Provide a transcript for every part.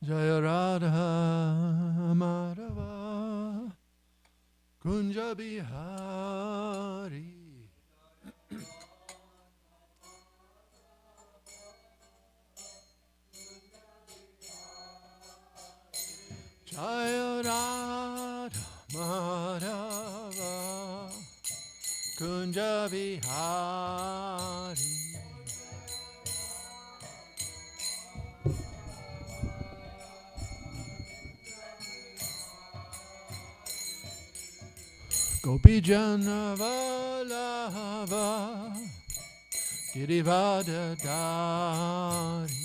Jaya Radha Madhava Kunja Bihari. Jaya Radha Madhava Kunja Bihari. Gopi Jana Vallabha Girivada Dari.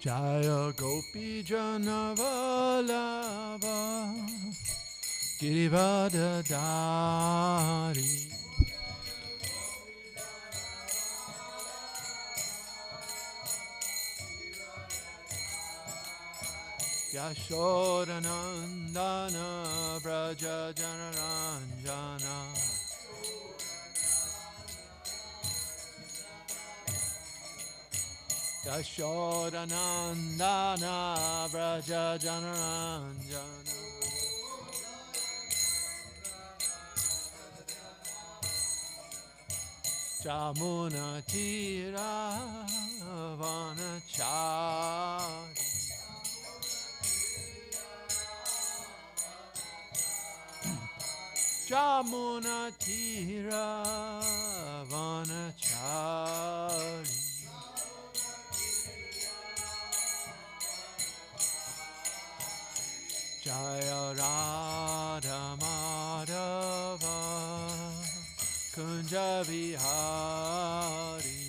Jaya Gopi Jana Vallabha Girivada Dari. Yashodanandana Braja Janaranjana. Yashodanandana Braja Janaranjana. Jamuna Tira Vanachari. Jamuna Tira Vanachari. Jaya Radha Madhava Kunja Bihari.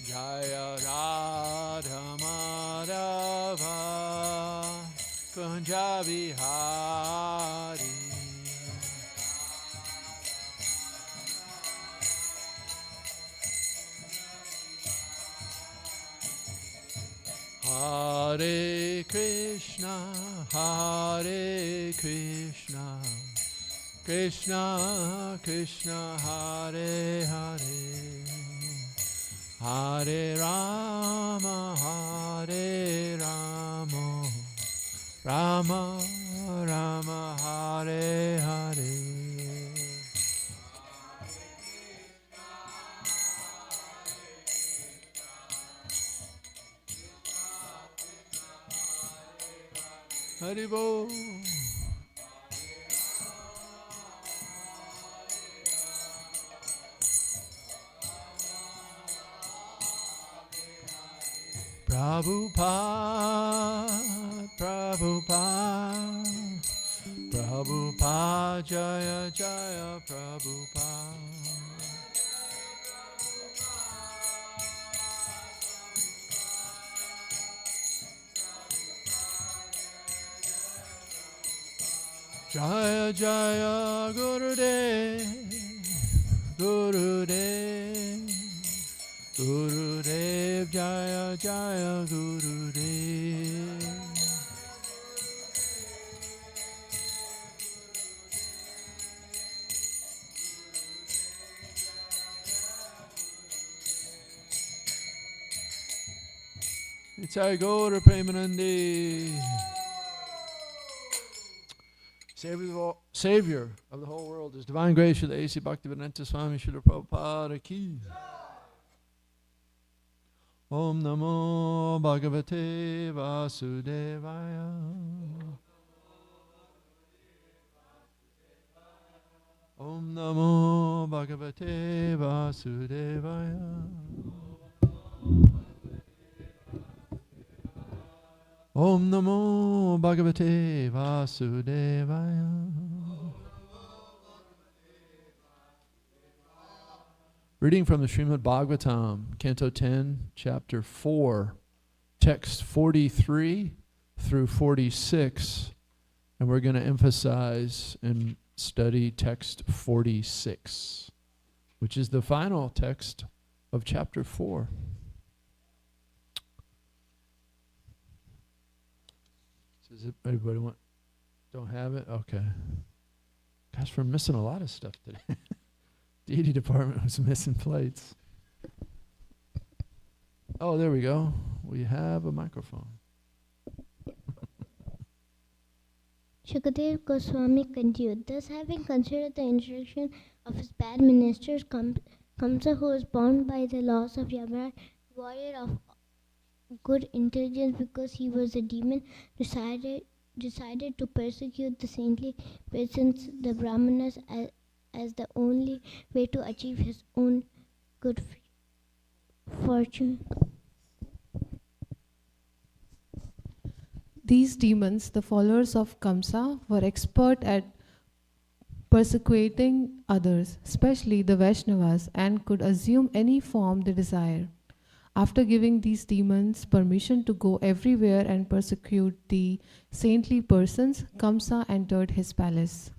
Jaya Radha Madhava Kunja Bihari. Hare Krishna, Hare Krishna, Krishna Krishna, Hare Hare, Hare Rama, Hare Rama, Rama Rama, Hare Hare. Haribo. Prabhupada, Prabhupada, Prabhupada, Jaya Jaya Prabhupada. Jaya Jaya Gurudev, Gurudev, Gurudev, Jaya Jaya Gurudev. Nitai Gaura Premanandi. Savior of the whole world is Divine Grace Srila A.C. Bhaktivedanta Swami Srila Prabhupada Ki. Om Namo Bhagavate Vasudevaya. Om Namo Bhagavate Vasudevaya. Om Namo Bhagavate Vasudevaya. Reading from the Srimad Bhagavatam, Canto 10, Chapter 4, Text 43 through 46. And we're going to emphasize and study Text 46, which is the final text of Chapter 4. Does it, anybody want? Don't have it? Okay. Gosh, we're missing a lot of stuff today. Deity department was missing plates. Oh, there we go. We have a microphone. Shukadev Goswami continued, thus having considered the instruction of his bad ministers, Kamsa, who was bound by the laws of Yamraj, warrior of good intelligence because he was a demon, decided to persecute the saintly persons, the Brahmanas, as the only way to achieve his own good fortune. These demons, the followers of Kamsa, were expert at persecuting others, especially the Vaishnavas, and could assume any form they desire. After giving these demons permission to go everywhere and persecute the saintly persons, Kamsa entered his palace.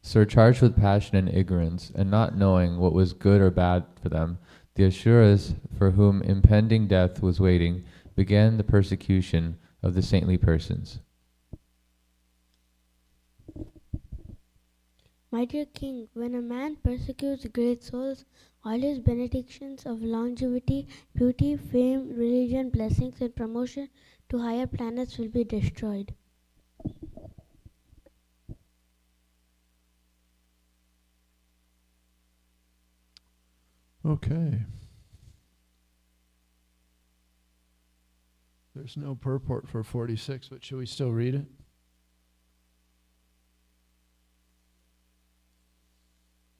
Surcharged with passion and ignorance, and not knowing what was good or bad for them, the Asuras, for whom impending death was waiting, began the persecution of the saintly persons. My dear king, when a man persecutes great souls, all his benedictions of longevity, beauty, fame, religion, blessings, and promotion to higher planets will be destroyed. Okay. There's no purport for 46, but should we still read it?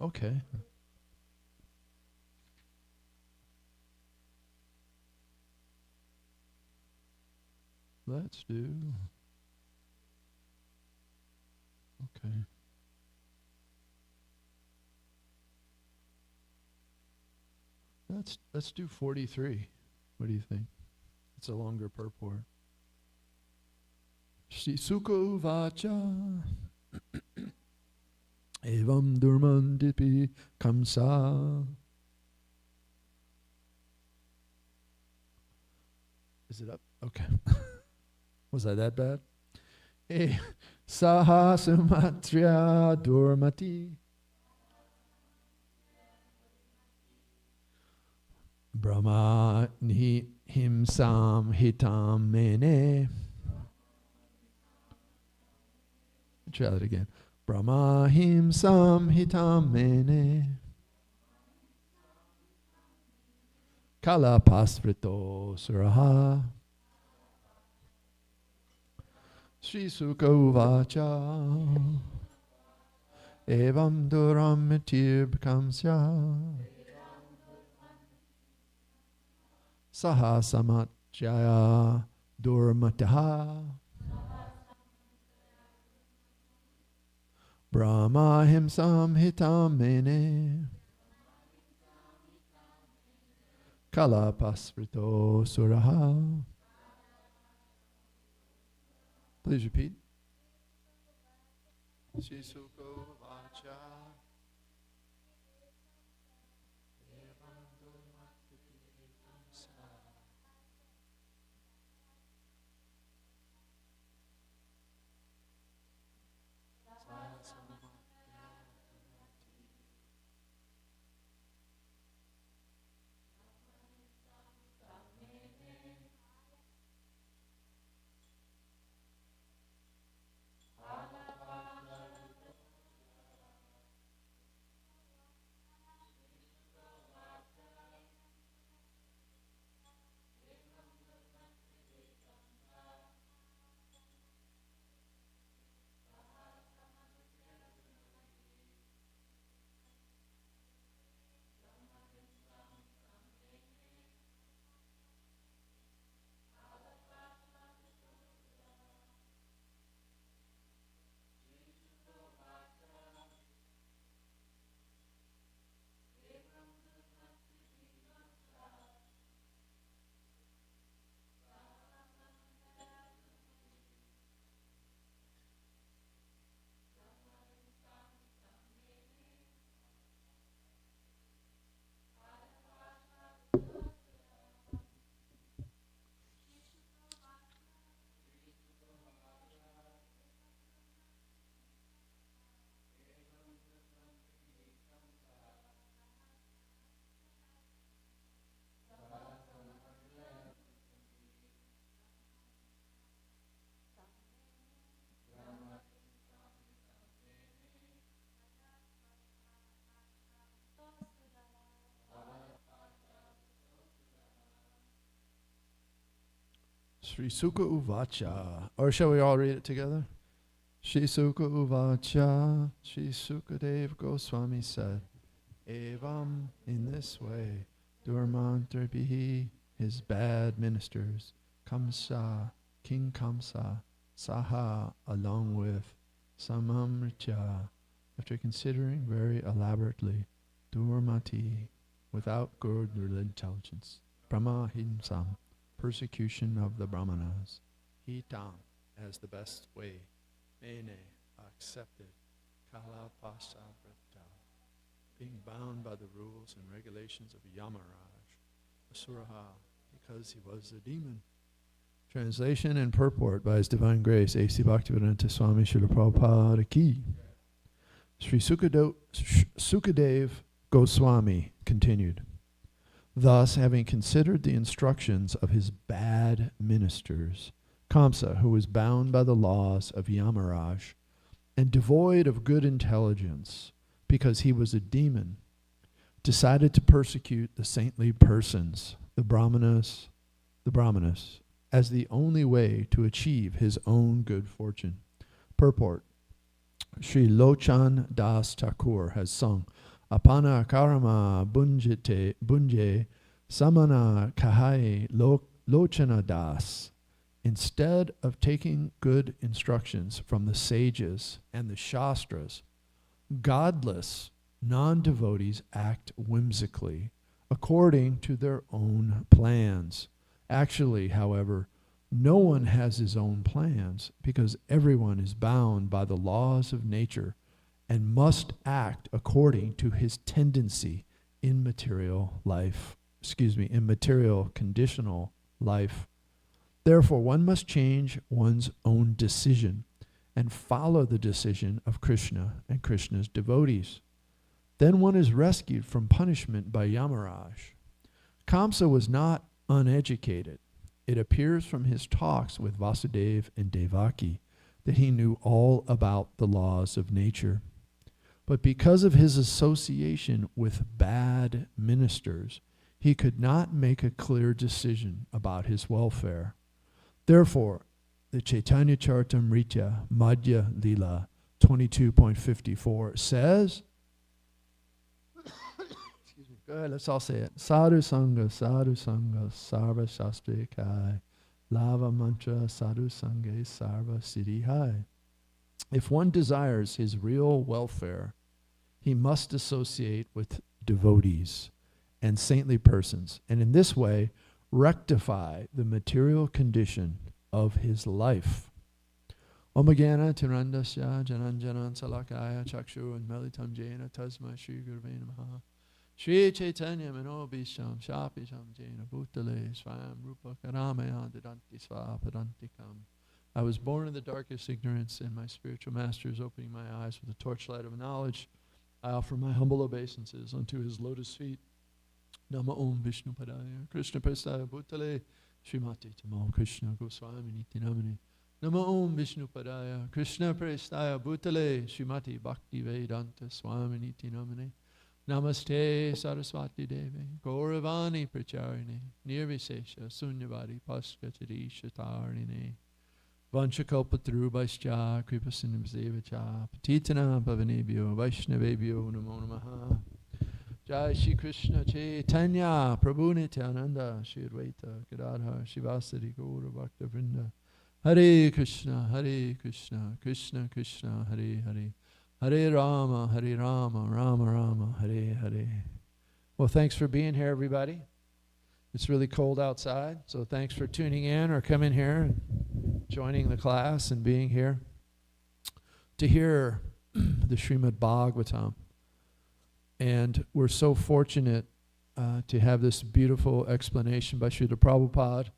Okay. Let's do. Okay. Let's do 43. What do you think? It's a longer purport. Shri Sukha Uvacha Evam Durmandipi Kamsa. Is it up? Okay. Was I that bad? Saha Sumatria Durmati Brahma himsam hitam mene. Try that again. Brahma himsam hitam mene. Kala pasvrito suraha. Shri Sukha Uvacha Evam duram mitir bkamsya Saha samatjaya durmataha Brahma himsam hitam mene Kala pasvrito suraha. Please repeat. Shri Sukha Uvacha Sri Sukha Uvacha. Or shall we all read it together? Sri Sukha Uvacha, Sri Sukadev Goswami said, Evam, in this way, Durmantarbihi, his bad ministers, Kamsa, King Kamsa, Saha, along with Samamricha, after considering very elaborately, Durmati, without good intelligence, Brahmahimsam, persecution of the Brahmanas, Hitam, as the best way, Mene, accepted, Kalapasavritta, being bound by the rules and regulations of Yamaraj, Asuraha, because he was a demon. Translation and purport by His Divine Grace, A.C. Bhaktivedanta Swami Srila Prabhupada Ki. Sri Sukadev Goswami continued. Thus, having considered the instructions of his bad ministers, Kamsa, who was bound by the laws of Yamaraj and devoid of good intelligence because he was a demon, decided to persecute the saintly persons, the brahmanas, as the only way to achieve his own good fortune. Purport. Sri Lochan Das Thakur has sung, Apana karama bunje samana kahai lochana das. Instead of taking good instructions from the sages and the shastras, godless non-devotees act whimsically according to their own plans. Actually, however, no one has his own plans because everyone is bound by the laws of nature and must act according to his tendency in material conditional life. Therefore, one must change one's own decision and follow the decision of Krishna and Krishna's devotees. Then one is rescued from punishment by Yamaraj. Kamsa was not uneducated. It appears from his talks with Vasudeva and Devaki that he knew all about the laws of nature. But because of his association with bad ministers, he could not make a clear decision about his welfare. Therefore, the Chaitanya Charitamrita Madhya Lila 22.54 says, excuse me, go ahead, let's all say it. Sadhu Sangha, Sarva Shastri Kai, Lava Mantra, Sadhu Sangha, Sarva Siddhi Hai. If one desires his real welfare, he must associate with devotees and saintly persons, and in this way rectify the material condition of his life. Om Jnana Tirandasya Jananjanan Salakaya Chakshu and Melitam Jena Tasma Shri Gurve Namaha Shri Chaitanya Manobisham Shapisham Jena Bhutale Swam Rupa Karamaya Didanti Svapadantikam. I was born in the darkest ignorance, and my spiritual master is opening my eyes with the torchlight of knowledge. I offer my humble obeisances unto his lotus feet. Nama Om Vishnu Padaya Krishna Prestaya Bhutale Srimati Tamo Krishna Goswami Niti Namani. Nama Om Vishnu Padaya Krishna Prestaya Bhutale Srimati Bhakti Vedanta Swami Niti Namani. Namaste Saraswati Devi Gauravani Pracharini Nirvisesha Sunyavadi Paskachari Shatarine Vanchakalpatarubhaischa Kripasinamsevacha Patitana Bhavanebhyo Vaishnavebhyo Namo Namaha. Jai Shri Krishna Chaitanya Prabhu Nityananda Shri Advaita Gadadhar Shivasari Gaura Bhakta Vrinda. Hare Krishna Krishna Krishna Hare Hare Hare Rama Rama Rama Hare Hare. Well, thanks for being here, everybody. It's really cold outside, so thanks for tuning in or coming here and joining the class and being here to hear the Srimad Bhagavatam. And we're so fortunate to have this beautiful explanation by Srila Prabhupada.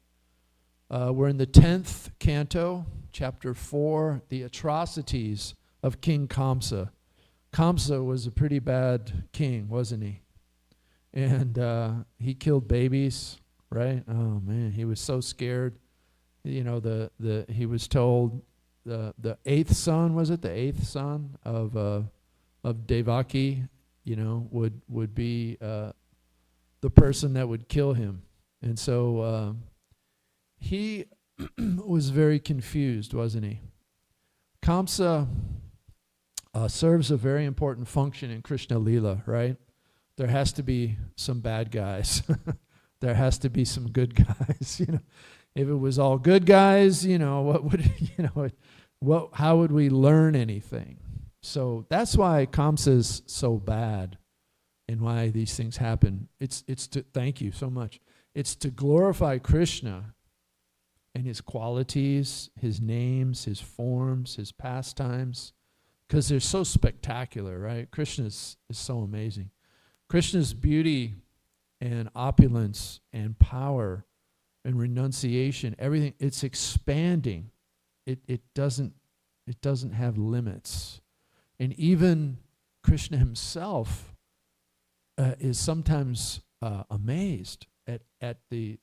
We're in the 10th canto, chapter 4, the atrocities of King Kamsa. Kamsa was a pretty bad king, wasn't he? And he killed babies, right? Oh man, he was so scared. You know, he was told the eighth son, was it the eighth son of Devaki? You know, would be the person that would kill him. And so he was very confused, wasn't he? Kamsa serves a very important function in Krishna Lila, right? There has to be some bad guys. There has to be some good guys. If it was all good guys, what would how would we learn anything? So that's why Kamsa is so bad, and why these things happen. It's to thank you so much. It's to glorify Krishna and his qualities, his names, his forms, his pastimes, because they're so spectacular, right? Krishna is so amazing. Krishna's beauty and opulence and power and renunciation, everything, it's expanding. It doesn't have limits. And even Krishna himself is sometimes amazed at the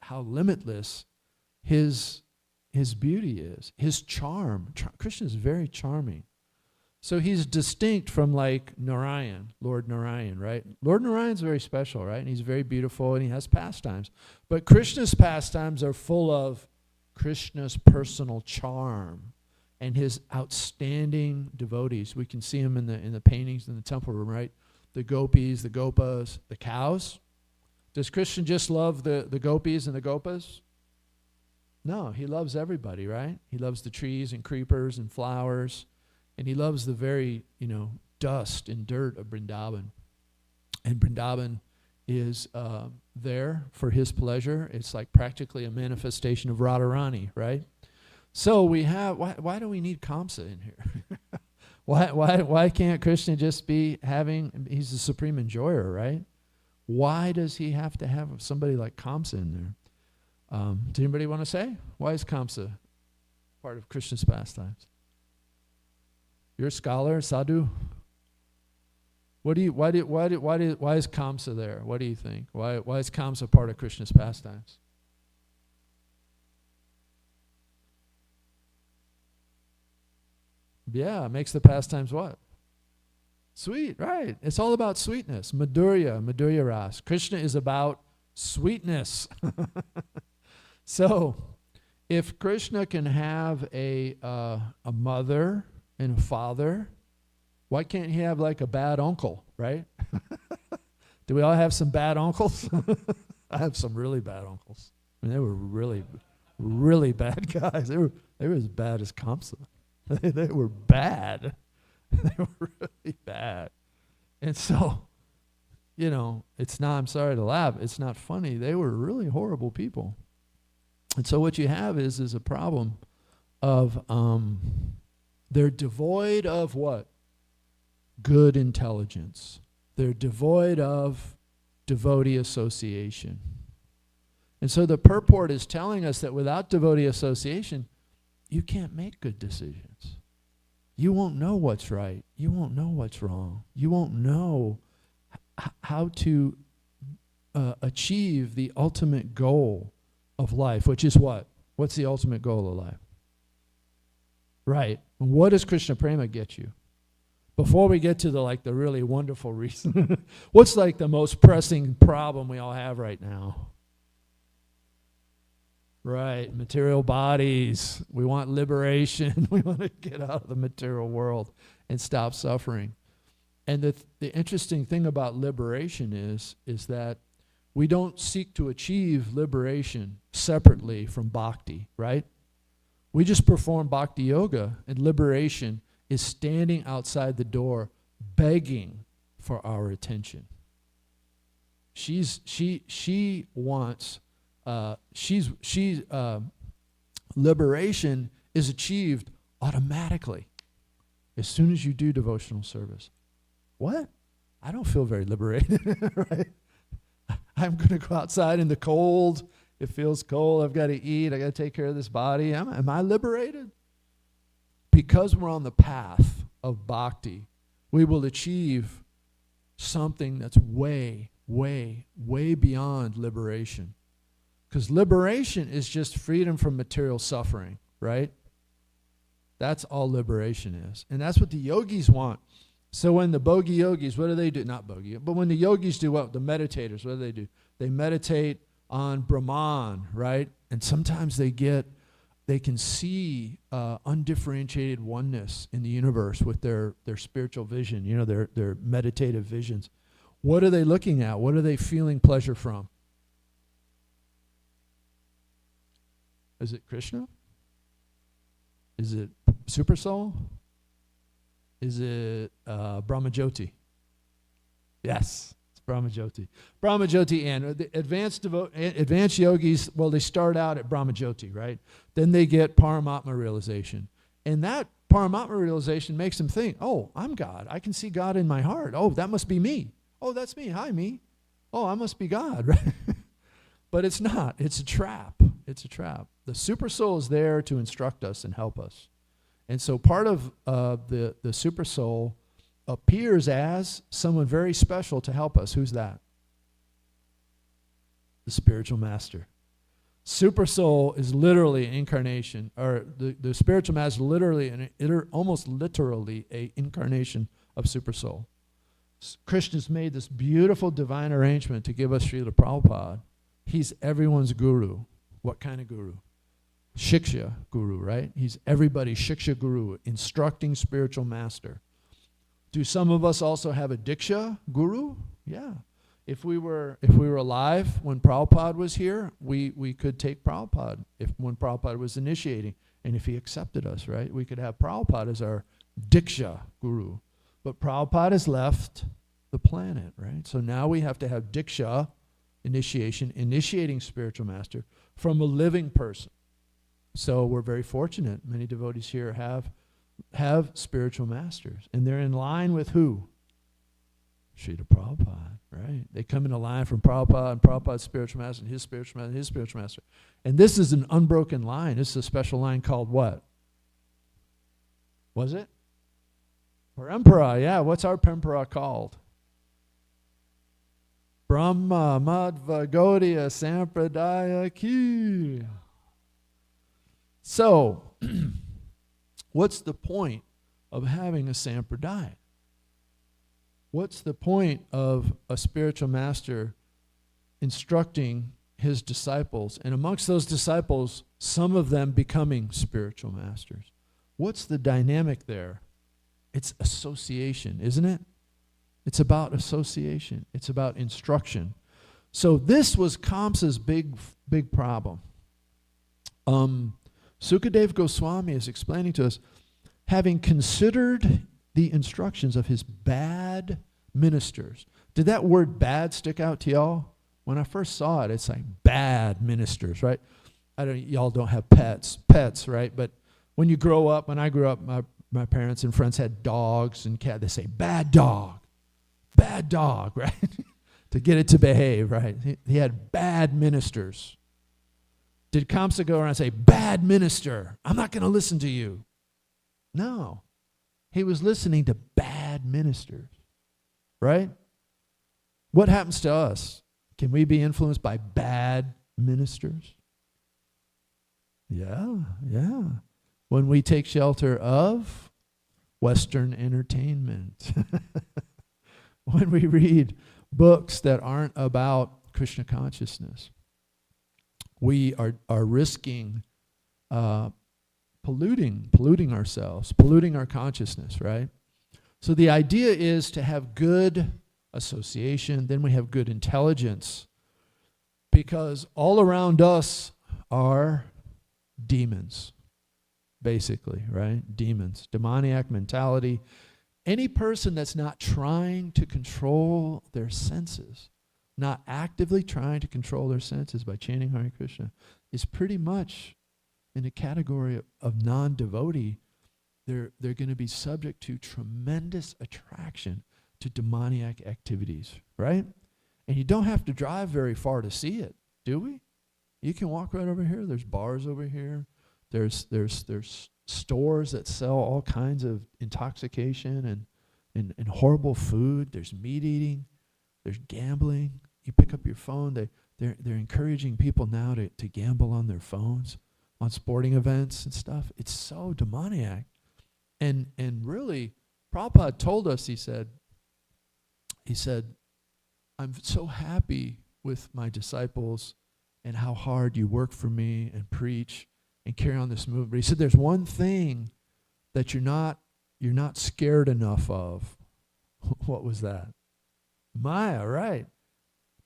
how limitless his beauty is, his charm. Krishna is very charming. So he's distinct from like Narayan, Lord Narayan, right? Lord Narayan's very special, right? And he's very beautiful and he has pastimes. But Krishna's pastimes are full of Krishna's personal charm and his outstanding devotees. We can see him in the paintings in the temple room, right? The gopis, the gopas, the cows. Does Krishna just love the gopis and the gopas? No, he loves everybody, right? He loves the trees and creepers and flowers. And he loves the very, dust and dirt of Vrindavan. And Vrindavan is there for his pleasure. It's like practically a manifestation of Radharani, right? So we have, why do we need Kamsa in here? Why can't Krishna just be he's the supreme enjoyer, right? Why does he have to have somebody like Kamsa in there? Does anybody want to say? Why is Kamsa part of Krishna's pastimes? You're a scholar, sadhu. Why is Kamsa there? What do you think? Why is Kamsa part of Krishna's pastimes? Yeah, it makes the pastimes what? Sweet, right. It's all about sweetness. Madhurya ras. Krishna is about sweetness. So, if Krishna can have a mother and a father, why can't he have like a bad uncle, right? Do we all have some bad uncles? I have some really bad uncles. I mean, they were really, really bad guys. They were as bad as Kamsa. They were bad. They were really bad. And so, it's not, I'm sorry to laugh, it's not funny. They were really horrible people. And so what you have is a problem of, they're devoid of what? Good intelligence. They're devoid of devotee association. And so the purport is telling us that without devotee association, you can't make good decisions. You won't know what's right. You won't know what's wrong. You won't know how to achieve the ultimate goal of life, which is what? What's the ultimate goal of life? Right. What does Krishna Prema get you? Before we get to the really wonderful reason, what's like the most pressing problem we all have right now? Right, material bodies. We want liberation. We want to get out of the material world and stop suffering. And the interesting thing about liberation is that we don't seek to achieve liberation separately from bhakti, right? We just perform bhakti yoga, and liberation is standing outside the door begging for our attention. She wants liberation is achieved automatically as soon as you do devotional service. What? I don't feel very liberated, right? I'm going to go outside in the cold. It feels cold. I've got to eat. I got to take care of this body. Am I liberated? Because we're on the path of bhakti, we will achieve something that's way, way, way beyond liberation. Because liberation is just freedom from material suffering, right? That's all liberation is. And that's what the yogis want. So when the bogey yogis, what do they do? Not bogey, but when the yogis do what? The meditators, what do? They meditate on Brahman, right? And sometimes they get they can see undifferentiated oneness in the universe with their spiritual vision, their meditative visions. What are they looking at? What are they feeling pleasure from? Is it Krishna? Is it Super Soul? Is it Brahmajyoti? Yes, it's Brahmajyoti. Brahmajyoti, and the advanced yogis, well, they start out at Brahmajyoti, right? Then they get Paramatma realization. And that Paramatma realization makes them think, oh, I'm God. I can see God in my heart. Oh, that must be me. Oh, that's me. Hi, me. Oh, I must be God, right? But it's not. It's a trap. It's a trap. The super soul is there to instruct us and help us. And so part of the super soul appears as someone very special to help us. Who's that? The spiritual master. Super soul is literally an incarnation, or the spiritual master is literally, almost literally, a incarnation of super soul. Krishna's made this beautiful divine arrangement to give us Srila Prabhupada. He's everyone's guru. What kind of guru? Shiksha guru, right? He's everybody's Shiksha guru, instructing spiritual master. Do some of us also have a Diksha guru? Yeah. If we were alive when Prabhupada was here, we could take Prabhupada when Prabhupada was initiating, and if he accepted us, right? We could have Prabhupada as our Diksha guru. But Prabhupada has left the planet, right? So now we have to have Diksha, initiating spiritual master from a living person. So we're very fortunate. Many devotees here have spiritual masters. And they're in line with who? Srila Prabhupada, right? They come in a line from Prabhupada and Prabhupada's spiritual master and his spiritual master and his spiritual master. And this is an unbroken line. This is a special line called what? Was it? Parampara, yeah. What's our parampara called? Brahma Madhva Gaudiya Sampradaya Ki. So, what's the point of having a sampradaya? What's the point of a spiritual master instructing his disciples, and amongst those disciples, some of them becoming spiritual masters? What's the dynamic there? It's association, isn't it? It's about association. It's about instruction. So this was Kamsa's big problem. Sukadev Goswami is explaining to us, having considered the instructions of his bad ministers. Did that word bad stick out to y'all? When I first saw it, it's like bad ministers, right? Y'all don't have pets, right? But when you grow up, when I grew up, my parents and friends had dogs and cats. They say, bad dog, right? To get it to behave, right? He had bad ministers. Did Kamsa go around and say, bad minister, I'm not going to listen to you? No. He was listening to bad ministers, right? What happens to us? Can we be influenced by bad ministers? Yeah. When we take shelter of Western entertainment. When we read books that aren't about Krishna consciousness. We are risking polluting ourselves, polluting our consciousness, right? So the idea is to have good association, then we have good intelligence, because all around us are demons, basically, right? Demons, demoniac mentality. Any person that's not trying to control their senses, not actively trying to control their senses by chanting Hare Krishna, is pretty much in a category of non-devotee. They're going to be subject to tremendous attraction to demoniac activities, right? And you don't have to drive very far to see it, do we? You can walk right over here. There's bars over here. There's stores that sell all kinds of intoxication and horrible food. There's meat eating. There's gambling. You pick up your phone. They're encouraging people now to gamble on their phones, on sporting events and stuff. It's so demoniac. And really, Prabhupada told us, he said, I'm so happy with my disciples and how hard you work for me and preach and carry on this movement. But he said there's one thing that you're not scared enough of. What was that? Maya, right.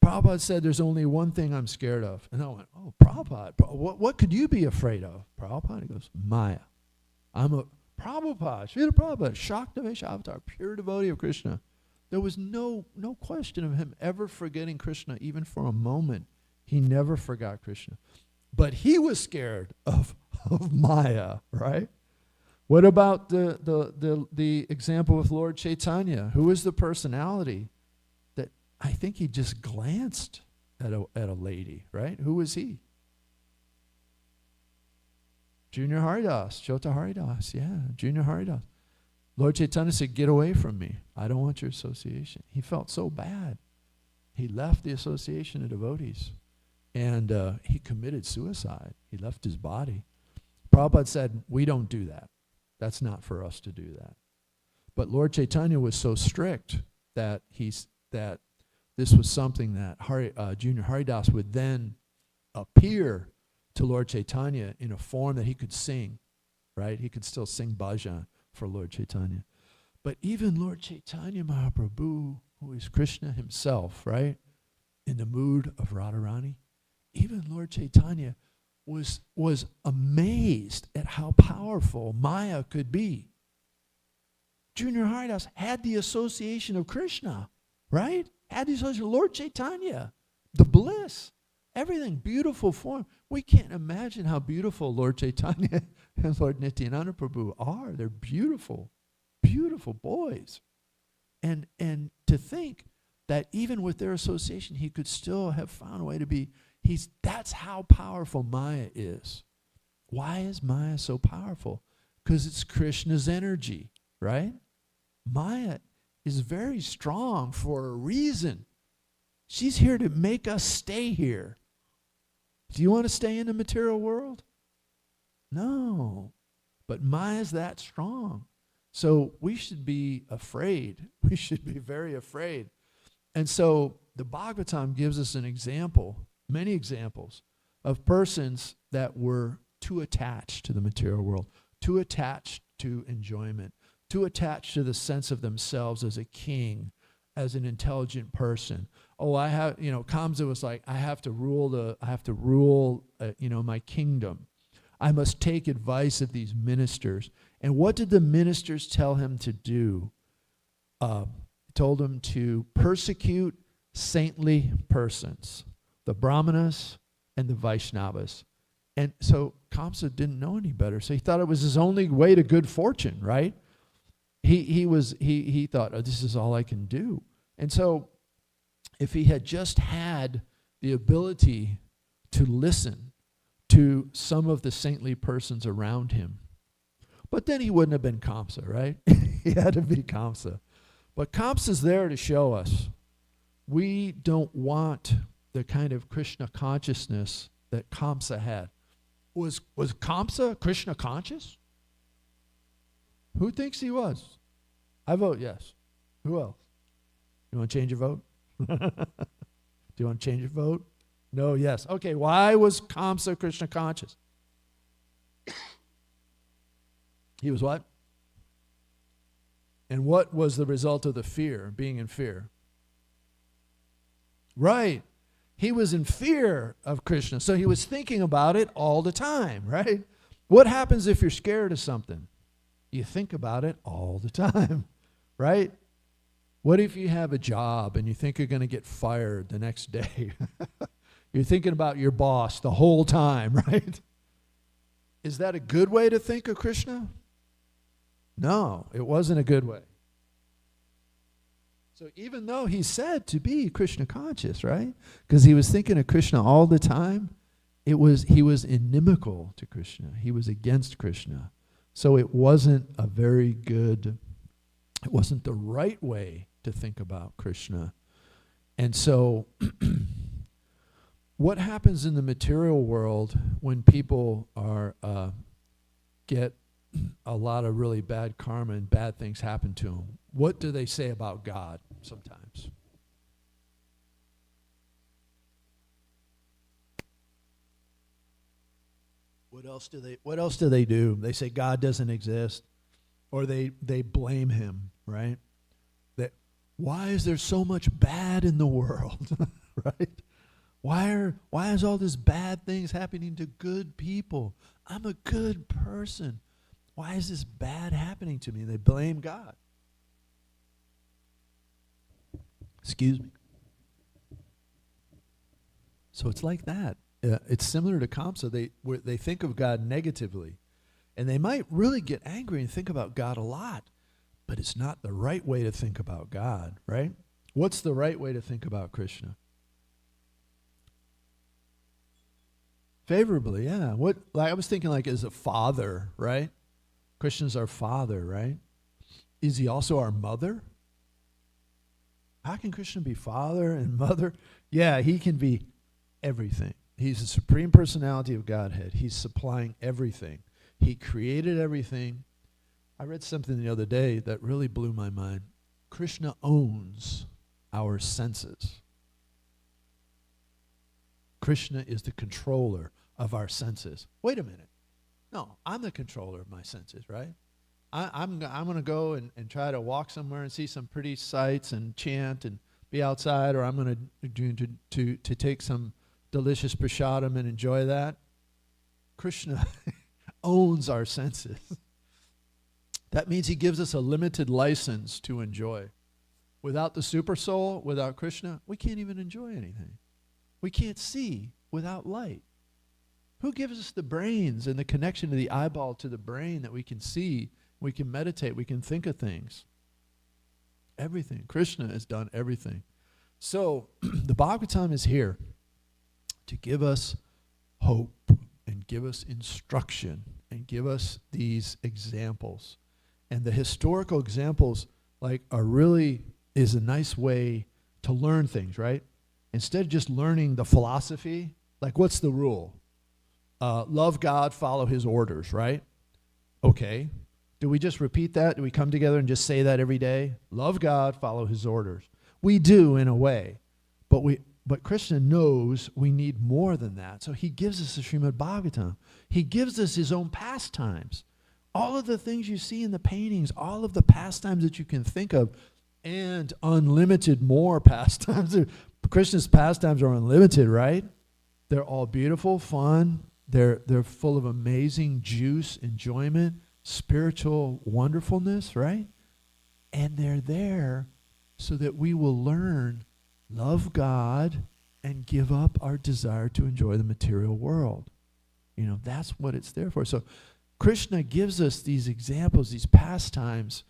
Prabhupada said there's only one thing I'm scared of. And I went, oh, Prabhupada, what could you be afraid of? Prabhupada, he goes, Maya. I'm a Prabhupada, Srila Prabhupada, Shaktavesh Avatar, pure devotee of Krishna. There was no question of him ever forgetting Krishna, even for a moment. He never forgot Krishna. But he was scared of Maya, right? What about the example with Lord Chaitanya? Who is the personality that I think he just glanced at a lady, right? Who was he? Junior Haridas, Chota Haridas, yeah, Junior Haridas. Lord Chaitanya said, get away from me. I don't want your association. He felt so bad. He left the association of devotees. And he committed suicide. He left his body. Prabhupada said, we don't do that. That's not for us to do that. But Lord Chaitanya was so strict that this was something that Junior Haridas would then appear to Lord Chaitanya in a form that he could sing, right? He could still sing bhajan for Lord Chaitanya. But even Lord Chaitanya Mahaprabhu, who is Krishna himself, right? In the mood of Radharani, even Lord Chaitanya was amazed at how powerful Maya could be. Junior Haridas had the association of Krishna, right? Had the association of Lord Chaitanya, the bliss, everything, beautiful form. We can't imagine how beautiful Lord Chaitanya and Lord Nityananda Prabhu are. They're beautiful, beautiful boys. And to think that even with their association, he could still have found a way to be, that's how powerful Maya is. Why is Maya so powerful? Because it's Krishna's energy, right? Maya is very strong for a reason. She's here to make us stay here. Do you want to stay in the material world? No. But Maya's that strong. So we should be afraid. We should be very afraid. And so the Bhagavatam gives us an example, many examples, of persons that were too attached to the material world, too attached to enjoyment, too attached to the sense of themselves as a king, as an intelligent person. Oh, Kamsa was like, I have to rule my kingdom. I must take advice of these ministers. And what did the ministers tell him to do? Told him to persecute saintly persons, the Brahmanas and the Vaishnavas. And so Kamsa didn't know any better, so he thought it was his only way to good fortune, right? He thought, oh, this is all I can do. And so if he had just had the ability to listen to some of the saintly persons around him, but then he wouldn't have been Kamsa, right? He had to be Kamsa. But Kamsa's there to show us we don't want the kind of Krishna consciousness that Kamsa had. Was Kamsa Krishna conscious? Who thinks he was? I vote yes. Who else? You want to change your vote? Do you want to change your vote? No, yes. Okay, why was Kamsa Krishna conscious? He was what? And what was the result of the fear, being in fear? Right. He was in fear of Krishna, so he was thinking about it all the time, right? What happens if you're scared of something? You think about it all the time, right? What if you have a job and you think you're going to get fired the next day? You're thinking about your boss the whole time, right? Is that a good way to think of Krishna? No, it wasn't a good way. So even though he's said to be Krishna conscious, right? Because he was thinking of Krishna all the time, he was inimical to Krishna. He was against Krishna. So it wasn't a very good, it wasn't the right way to think about Krishna. And so what happens in the material world when people get a lot of really bad karma and bad things happen to them? What do they say about God sometimes? What else do they do? They say God doesn't exist, or they blame him, right? That why is there so much bad in the world? Right? Why is all this bad things happening to good people? I'm a good person. Why is this bad happening to me? They blame God. Excuse me. So it's like that. It's similar to Kamsa. They think of God negatively. And they might really get angry and think about God a lot. But it's not the right way to think about God, right? What's the right way to think about Krishna? Favorably, yeah. I was thinking like as a father, right? Krishna's our father, right? Is he also our mother? How can Krishna be father and mother? Yeah, he can be everything. He's the supreme personality of Godhead. He's supplying everything. He created everything. I read something the other day that really blew my mind. Krishna owns our senses. Krishna is the controller of our senses. Wait a minute. No, I'm the controller of my senses, right? I'm going to go and try to walk somewhere and see some pretty sights and chant and be outside, or I'm going to take some delicious prasadam and enjoy that. Krishna owns our senses. That means he gives us a limited license to enjoy. Without the super soul, without Krishna, we can't even enjoy anything. We can't see without light. Who gives us the brains and the connection of the eyeball to the brain that we can see, we can meditate, we can think of things? Everything. Krishna has done everything. So the Bhagavatam is here to give us hope and give us instruction and give us these examples. And the historical examples is a nice way to learn things, right? Instead of just learning the philosophy, like what's the rule? Love God, follow his orders, right? Okay. Do we just repeat that? Do we come together and just say that every day? Love God, follow his orders. We do in a way, but Krishna knows we need more than that. So he gives us the Srimad Bhagavatam. He gives us his own pastimes. All of the things you see in the paintings, all of the pastimes that you can think of, and unlimited more pastimes. Krishna's pastimes are unlimited, right? They're all beautiful, fun. They're full of amazing juice, enjoyment, spiritual wonderfulness, right? And they're there so that we will learn, love God, and give up our desire to enjoy the material world. You know, that's what it's there for. So Krishna gives us these examples, these pastimes,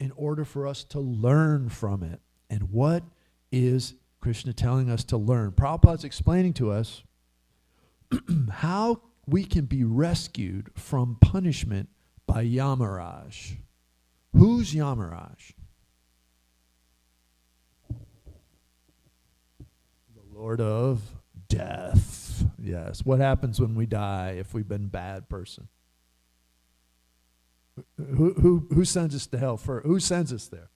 in order for us to learn from it. And what is Krishna telling us to learn? Prabhupada's explaining to us how we can be rescued from punishment by Yamaraj. Who's Yamaraj? The Lord of Death. Yes. What happens when we die if we've been a bad person? Who sends us to hell first? Who sends us there?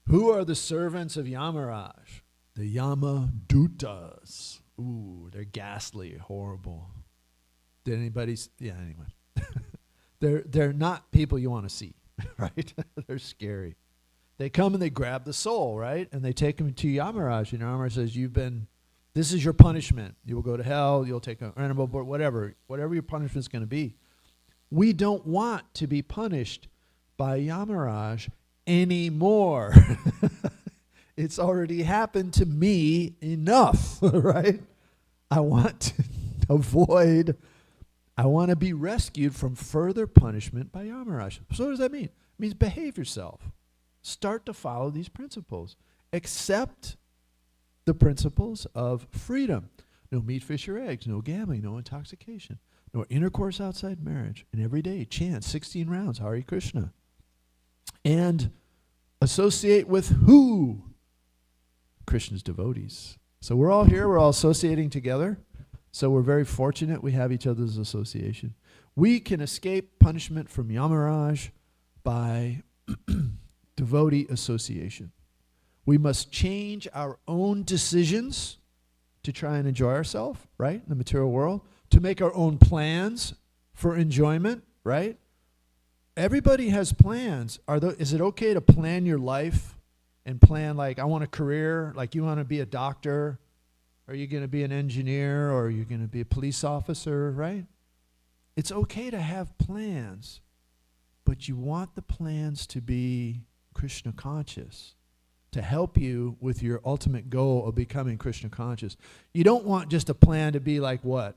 Who are the servants of Yamaraj? The Yamadutas. Ooh, they're ghastly, horrible. Did anybody? Yeah, anyway. They're not people you want to see, right? They're scary. They come and they grab the soul, right? And they take him to Yamaraj. And Yamaraj says, this is your punishment. You will go to hell. You'll take an animal, whatever your punishment is going to be. We don't want to be punished by Yamaraj anymore. It's already happened to me enough, right? I want to avoid, I want to be rescued from further punishment by Yamaraj. So what does that mean? It means behave yourself. Start to follow these principles. Accept the principles of freedom. No meat, fish, or eggs. No gambling. No intoxication. No intercourse outside marriage. And every day, chant 16 rounds, Hare Krishna. And associate with who? Krishna's devotees. So we're all here. We're all associating together. So we're very fortunate we have each other's association. We can escape punishment from Yamaraj by devotee association. We must change our own decisions to try and enjoy ourselves, right, in the material world, to make our own plans for enjoyment, right? Everybody has plans. Is it okay to plan your life and plan, like, I want a career, like you want to be a doctor, or you're going to be an engineer, or you're going to be a police officer, right? It's okay to have plans, but you want the plans to be Krishna conscious, to help you with your ultimate goal of becoming Krishna conscious. You don't want just a plan to be like what?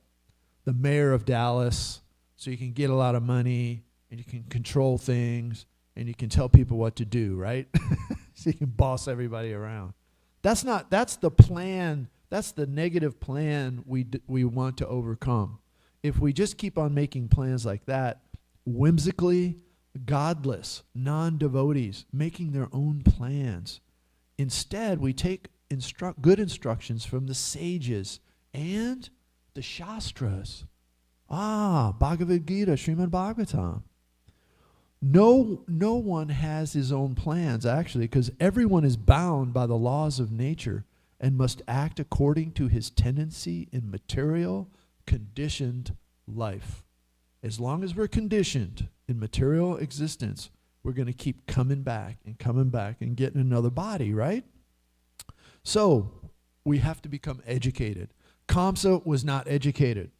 The mayor of Dallas, so you can get a lot of money and you can control things and you can tell people what to do, right? So you can boss everybody around. That's the plan, that's the negative plan we want to overcome. If we just keep on making plans like that, whimsically, godless, non-devotees, making their own plans. Instead, we take good instructions from the sages and the Shastras. Bhagavad Gita, Srimad Bhagavatam. No one has his own plans, actually, because everyone is bound by the laws of nature and must act according to his tendency in material, conditioned life. As long as we're conditioned in material existence, we're going to keep coming back and getting another body, right? So we have to become educated. Kamsa was not educated.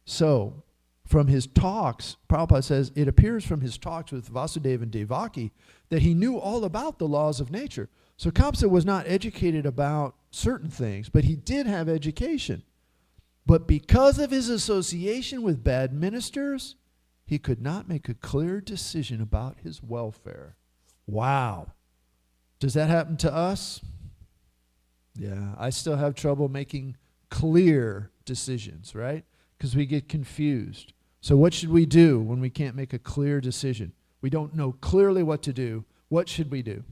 So from his talks, Prabhupada says, it appears from his talks with Vasudeva and Devaki that he knew all about the laws of nature. So Kamsa was not educated about certain things, but he did have education. But because of his association with bad ministers, he could not make a clear decision about his welfare. Wow. Does that happen to us? Yeah, I still have trouble making clear decisions, right? Because we get confused. So what should we do when we can't make a clear decision? We don't know clearly what to do. What should we do?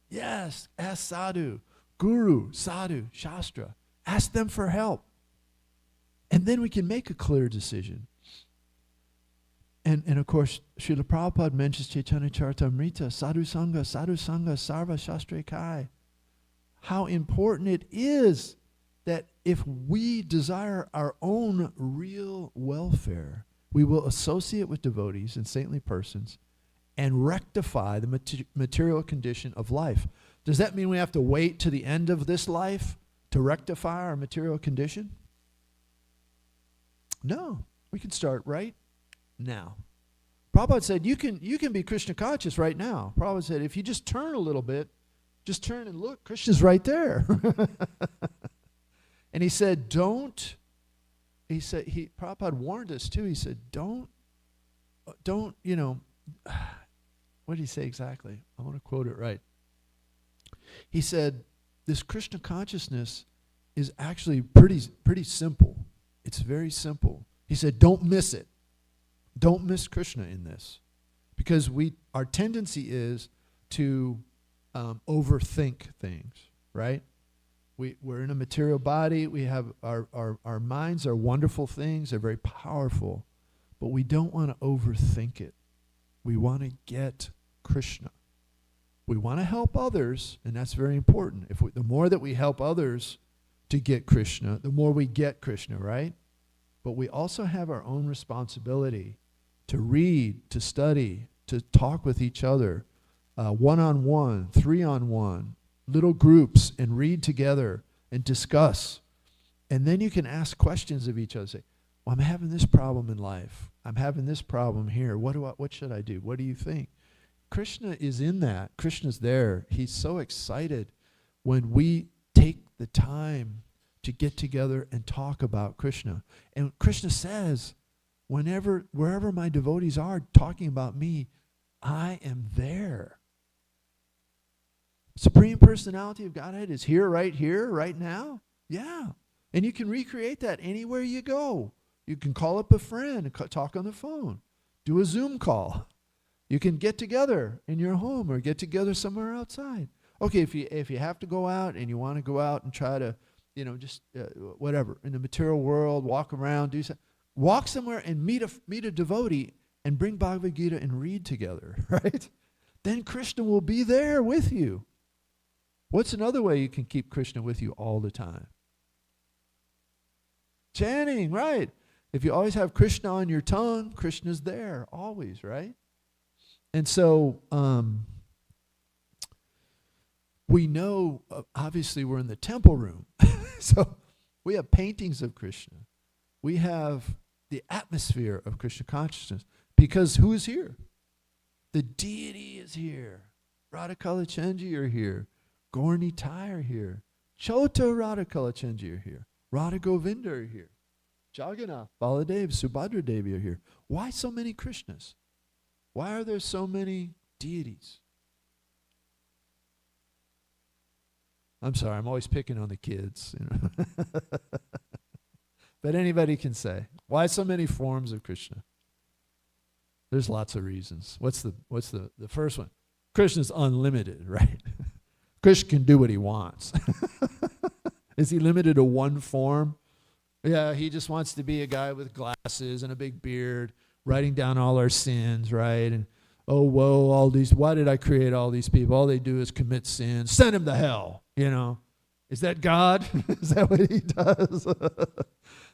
Yes, ask sadhu, guru, sadhu, shastra. Ask them for help. And then we can make a clear decision. And of course, Srila Prabhupada mentions Chaitanya Charitamrita, sadhu sangha, sarva shastra kai. How important it is that if we desire our own real welfare, we will associate with devotees and saintly persons and rectify the material condition of life. Does that mean we have to wait to the end of this life to rectify our material condition? No, we can start right now. Prabhupada said you can be Krishna conscious right now. Prabhupada said if you just turn a little bit, just turn and look, Krishna's right there. And he said, Prabhupada warned us too. He said, don't, what did he say exactly? I want to quote it right. He said, this Krishna consciousness is actually pretty simple. It's very simple. He said, don't miss it. Don't miss Krishna in this. Because our tendency is to overthink things, right? We're in a material body. We have our minds are wonderful things. They're very powerful. But we don't want to overthink it. We want to get Krishna. We want to help others, and that's very important. The more that we help others to get Krishna, the more we get Krishna, right? But we also have our own responsibility to read, to study, to talk with each other, one-on-one, three-on-one, little groups, and read together and discuss. And then you can ask questions of each other. Say, well, I'm having this problem in life. I'm having this problem here. What should I do? What do you think? Krishna is in that. Krishna's there. He's so excited when we take the time to get together and talk about Krishna. And Krishna says, wherever my devotees are talking about me, I am there. Supreme Personality of Godhead is here, right now. Yeah. And you can recreate that anywhere you go. You can call up a friend and talk on the phone. Do a Zoom call. You can get together in your home or get together somewhere outside. Okay, if you have to go out and you want to go out and try to, whatever, in the material world, walk around, do something, walk somewhere and meet a devotee and bring Bhagavad Gita and read together, right? Then Krishna will be there with you. What's another way you can keep Krishna with you all the time? Chanting, right? If you always have Krishna on your tongue, Krishna's there always, right? And so we know, obviously, we're in the temple room. So we have paintings of Krishna. We have the atmosphere of Krishna consciousness. Because who is here? The deity is here. Radha Kalachandji are here. Gaur Nitai are here. Chota Radha Kalachandji are here. Radha Govinda are here. Jagannath, Baladev, Subhadra Devi are here. Why so many Krishnas? Why are there so many deities? I'm sorry, I'm always picking on the kids. You know. But anybody can say, why so many forms of Krishna? There's lots of reasons. What's the first one? Krishna's unlimited, right? Krishna can do what he wants. Is he limited to one form? Yeah, he just wants to be a guy with glasses and a big beard, writing down all our sins, right? And oh, woe, why did I create all these people? All they do is commit sin. Send him to hell, you know. Is that God? Is that what he does?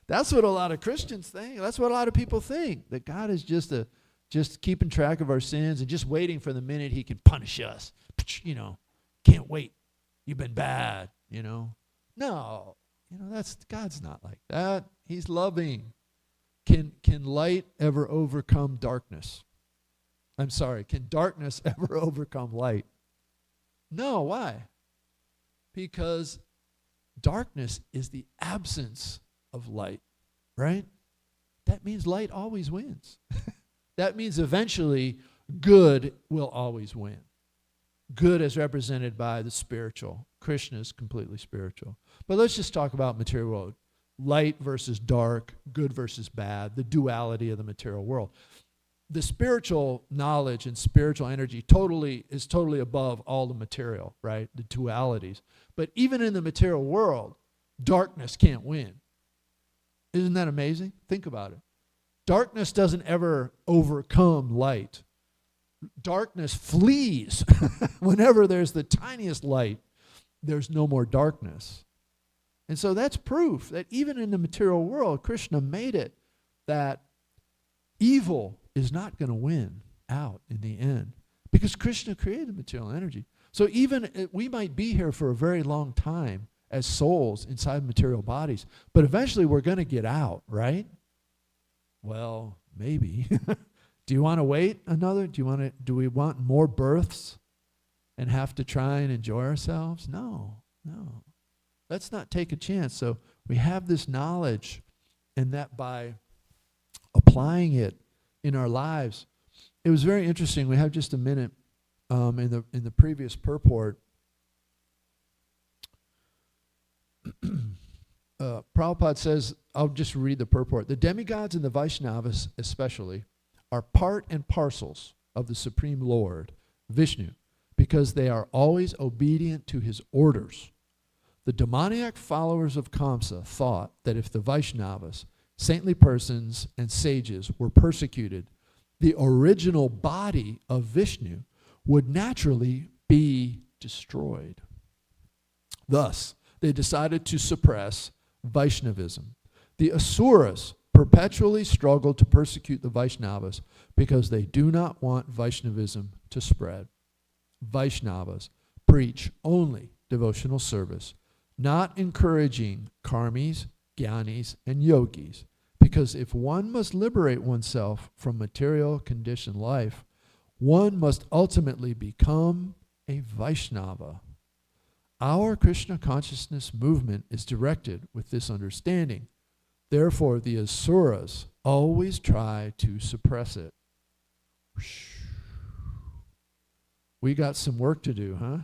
That's what a lot of Christians think. That's what a lot of people think, that God is just keeping track of our sins and just waiting for the minute he can punish us. You know, can't wait. You've been bad, you know. No, you know, God's not like that. He's loving. Can light ever overcome darkness? I'm sorry, can darkness ever overcome light? No, why? Because darkness is the absence of light, right? That means light always wins. That means eventually good will always win. Good is represented by the spiritual. Krishna is completely spiritual. But let's just talk about material world. Light versus dark, good versus bad, the duality of the material world. The spiritual knowledge and spiritual energy is totally above all the material, right? The dualities. But even in the material world, darkness can't win. Isn't that amazing? Think about it. Darkness doesn't ever overcome light. Darkness flees. Whenever there's the tiniest light, there's no more darkness. And so that's proof that even in the material world, Krishna made it that evil is not going to win out in the end, because Krishna created material energy. So even we might be here for a very long time as souls inside material bodies, but eventually we're going to get out, right? Well, maybe. Do you want to wait another? Do we want more births and have to try and enjoy ourselves? No. Let's not take a chance. So we have this knowledge, and that by applying it in our lives, it was very interesting. We have just a minute in the previous purport. Prabhupada says, I'll just read the purport. The demigods and the Vaishnavas especially are part and parcels of the Supreme Lord, Vishnu, because they are always obedient to his orders. The demoniac followers of Kamsa thought that if the Vaishnavas, saintly persons and sages, were persecuted, the original body of Vishnu would naturally be destroyed. Thus, they decided to suppress Vaishnavism. The Asuras perpetually struggled to persecute the Vaishnavas because they do not want Vaishnavism to spread. Vaishnavas preach only devotional service, not encouraging karmis, jnanis, and yogis, because if one must liberate oneself from material conditioned life, one must ultimately become a Vaishnava. Our Krishna consciousness movement is directed with this understanding. Therefore, the Asuras always try to suppress it. We got some work to do, huh?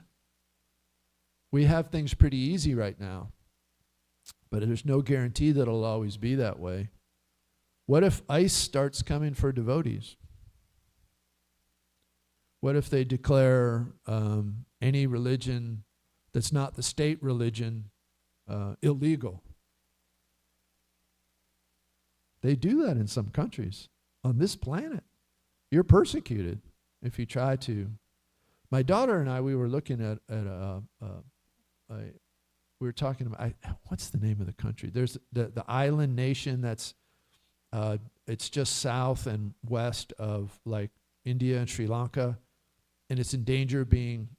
We have things pretty easy right now, but there's no guarantee that it'll always be that way. What if ICE starts coming for devotees? What if they declare any religion that's not the state religion illegal? They do that in some countries on this planet. You're persecuted if you try to. My daughter and I, we were looking at we were talking about, what's the name of the country? There's the island nation that's, it's just south and west of like India and Sri Lanka, and it's in danger of being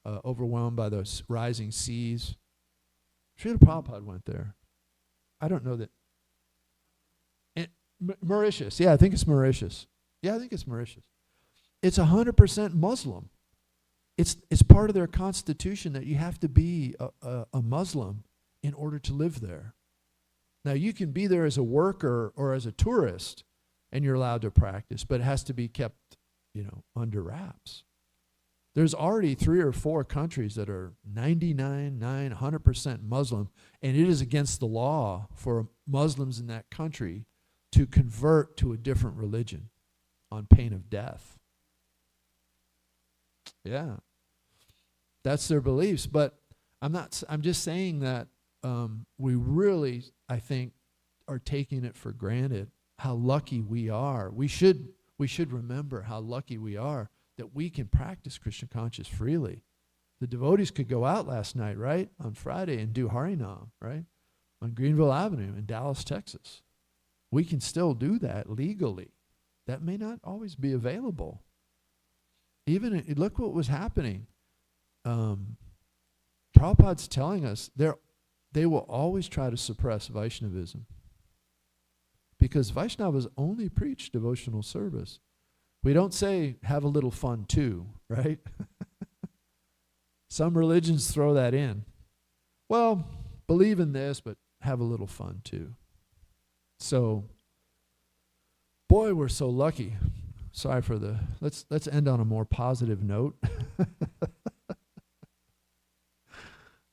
overwhelmed by those rising seas. Srila Prabhupada went there. I don't know that. Mauritius. Yeah, I think it's Mauritius. It's 100% Muslim. It's part of their constitution that you have to be a Muslim in order to live there. Now, you can be there as a worker or as a tourist, and you're allowed to practice, but it has to be kept, under wraps. There's already 3 or 4 countries that are 100% Muslim, and it is against the law for Muslims in that country to convert to a different religion on pain of death. Yeah. That's their beliefs, but I'm just saying that we really, I think, are taking it for granted how lucky we are. We should remember how lucky we are that we can practice Krishna conscious freely. The devotees could go out last night, right, on Friday and do Harinam, right, on Greenville Avenue in Dallas, Texas. We can still do that legally. That may not always be available. Even look what was happening. Prabhupada's telling us they will always try to suppress Vaishnavism because Vaishnavas only preach devotional service. We don't say have a little fun too, right? Some religions throw that in. Well, believe in this, but have a little fun too. So, boy, we're so lucky. Sorry for let's end on a more positive note.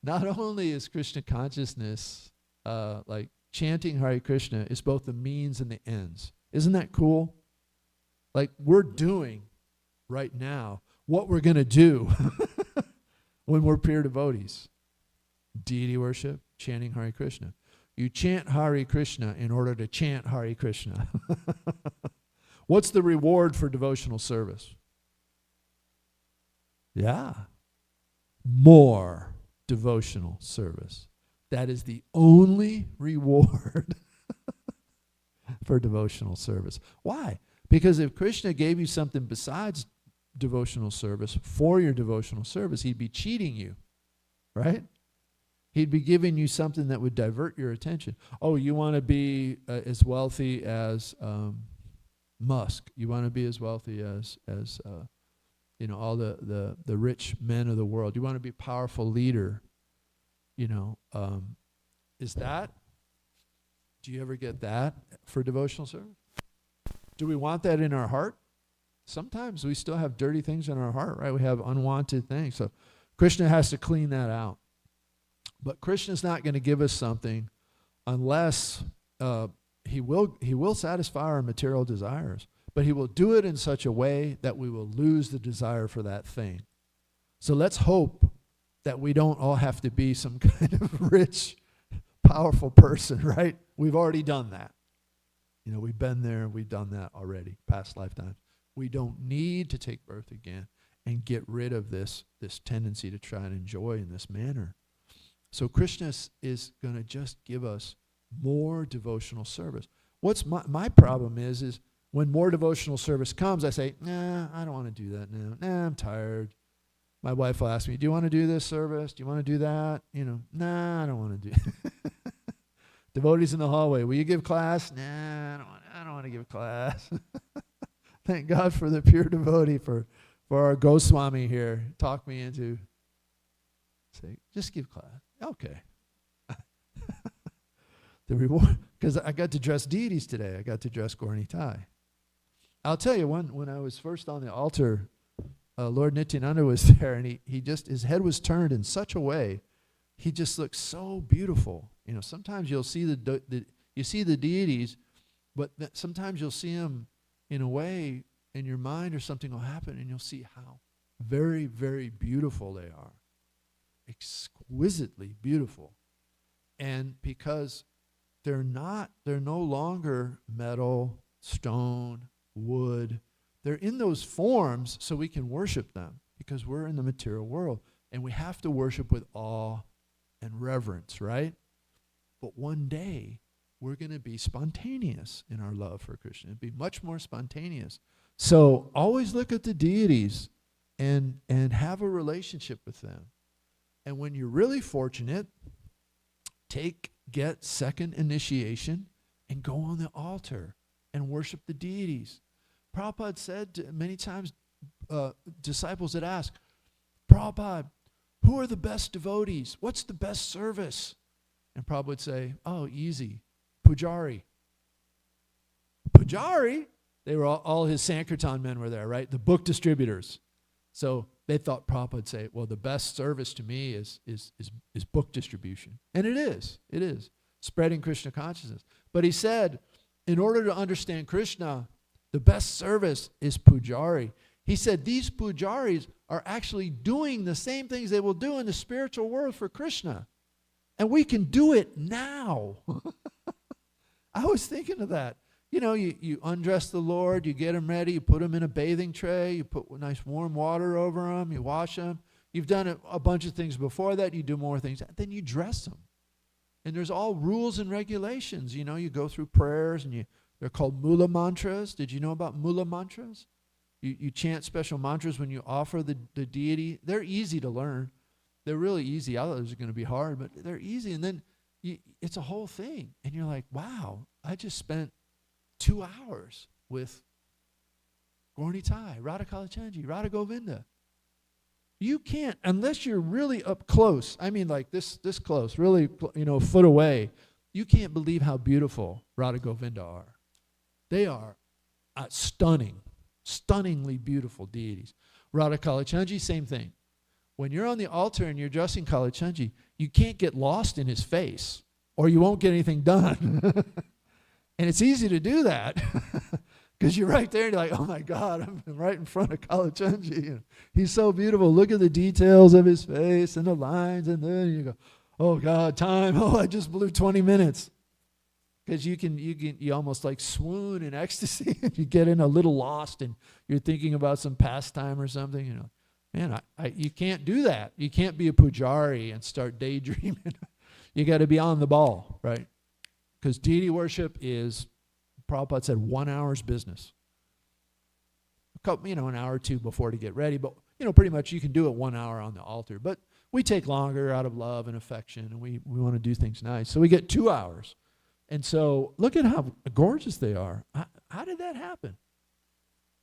Not only is Krishna consciousness, like chanting Hare Krishna, is both the means and the ends. Isn't that cool? Like we're doing right now what we're going to do when we're pure devotees. Deity worship, chanting Hare Krishna. You chant Hare Krishna in order to chant Hare Krishna. What's the reward for devotional service? Yeah. More devotional service. That is the only reward for devotional service. Why? Because if Krishna gave you something besides devotional service for your devotional service, he'd be cheating you, right? He'd be giving you something that would divert your attention. Oh, you want to be as wealthy as Musk. You want to be as wealthy as all the rich men of the world. You want to be a powerful leader. Is that? Do you ever get that for devotional service? Do we want that in our heart? Sometimes we still have dirty things in our heart, right? We have unwanted things. So Krishna has to clean that out. But Krishna's not going to give us something unless he will satisfy our material desires. But he will do it in such a way that we will lose the desire for that thing. So let's hope that we don't all have to be some kind of rich, powerful person, right? We've already done that. We've been there, we've done that already, past lifetimes. We don't need to take birth again and get rid of this tendency to try and enjoy in this manner. So Krishna is going to just give us more devotional service. What's my problem is when more devotional service comes, I say, nah, I don't want to do that now. Nah, I'm tired. My wife will ask me, do you want to do this service? Do you want to do that? Nah, I don't want to do it. Devotees in the hallway, will you give class? Nah, I don't want to give class. Thank God for the pure devotee, for our Goswami here. Talk me into, say, just give class. Okay. The reward, because I got to dress deities today. I got to dress Gaur Nitai. I'll tell you, when I was first on the altar, Lord Nityananda was there, and he just, his head was turned in such a way, he just looked so beautiful. Sometimes you'll see you see the deities, but sometimes you'll see them in a way in your mind, or something will happen, and you'll see how very, very beautiful they are. Exquisitely beautiful. And because they're no longer metal, stone, wood. They're in those forms so we can worship them because we're in the material world. And we have to worship with awe and reverence, right? But one day, we're going to be spontaneous in our love for Krishna. It'll be much more spontaneous. So always look at the deities and have a relationship with them. And when you're really fortunate, get second initiation and go on the altar and worship the deities. Prabhupada said many times, disciples that ask, Prabhupada, who are the best devotees? What's the best service? And Prabhupada would say, oh, easy, Pujari. Pujari? They were all his Sankirtan men were there, right? The book distributors. So they thought Prabhupada would say, well, the best service to me is book distribution. And it is. It is. Spreading Krishna consciousness. But he said, in order to understand Krishna, the best service is Pujari. He said these Pujaris are actually doing the same things they will do in the spiritual world for Krishna. And we can do it now. I was thinking of that. You know, you undress the Lord, you get him ready, you put him in a bathing tray, you put nice warm water over him, you wash him. You've done a bunch of things before that, you do more things. Then you dress him. And there's all rules and regulations. You know, you go through prayers, and they're called mula mantras. Did you know about mula mantras? You chant special mantras when you offer the deity. They're easy to learn. They're really easy. I thought it was going to be hard, but they're easy. And then it's a whole thing. And you're like, wow, I just spent 2 hours with Gaurnitai, Radha Kalachandji, Radha Govinda. You can't, unless you're really up close, I mean like this close, really, a foot away, you can't believe how beautiful Radha Govinda are. They are stunningly beautiful deities. Radha Kalachandji, same thing. When you're on the altar and you're dressing Kalachandji, you can't get lost in his face or you won't get anything done. And it's easy to do that because you're right there and you're like, oh my God, I'm right in front of Kalachandji. He's so beautiful. Look at the details of his face and the lines. And then you go, oh God, time. Oh, I just blew 20 minutes. Because you almost like swoon in ecstasy and you get in a little lost and you're thinking about some pastime or something. Man, you can't do that. You can't be a pujari and start daydreaming. You got to be on the ball, right? Because deity worship is, Prabhupada said, 1 hour's business. An hour or two before to get ready. But, pretty much you can do it 1 hour on the altar. But we take longer out of love and affection, and we want to do things nice. So we get 2 hours. And so look at how gorgeous they are. How did that happen?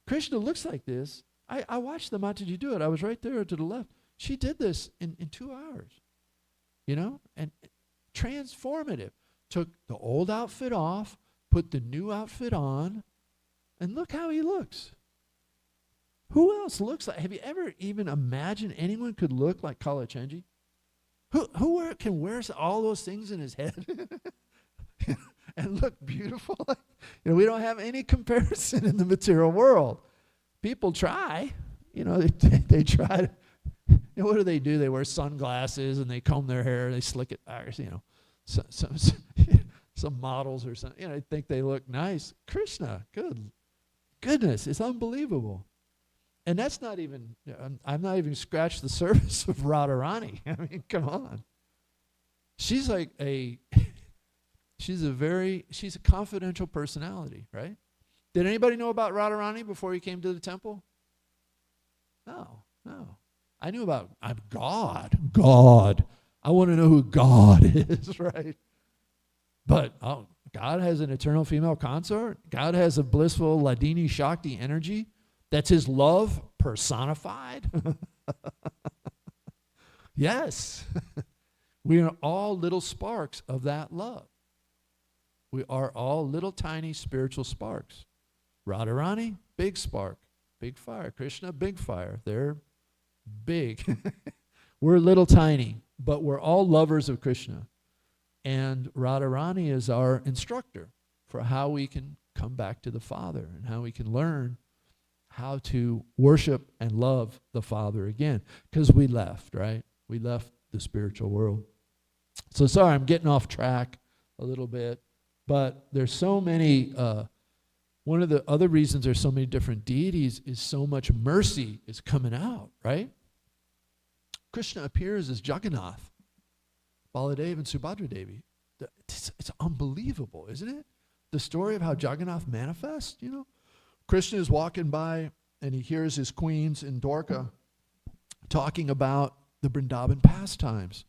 Krishna looks like this. I watched the Mataji do it. I was right there to the left. She did this in 2 hours, and transformative. Took the old outfit off, put the new outfit on, and look how he looks. Who else looks like? Have you ever even imagined anyone could look like Kalachandji? Who can wear all those things in his head and look beautiful? We don't have any comparison in the material world. People try. They try to. What do? They wear sunglasses and they comb their hair. They slick it back. Some models or something, I think they look nice. Krishna, goodness, it's unbelievable. And that's not even, I've not even scratched the surface of Radharani. I mean, come on. She's like she's a confidential personality, right? Did anybody know about Radharani before he came to the temple? No. I knew about God. I want to know who God is, right? But God has an eternal female consort. God has a blissful Ladini Shakti energy. That's his love personified. Yes. We are all little sparks of that love. We are all little tiny spiritual sparks. Radharani, big spark, big fire. Krishna, big fire. They're big. We're little tiny, but we're all lovers of Krishna. And Radharani is our instructor for how we can come back to the Father and how we can learn how to worship and love the Father again. Because we left, right? We left the spiritual world. So sorry, I'm getting off track a little bit. But there's so many, one of the other reasons there's so many different deities is so much mercy is coming out, right? Krishna appears as Jagannath, Baladev and Subhadra Devi. It's unbelievable, isn't it? The story of how Jagannath manifests, you know? Krishna is walking by and he hears his queens in Dwarka talking about the Vrindavan pastimes.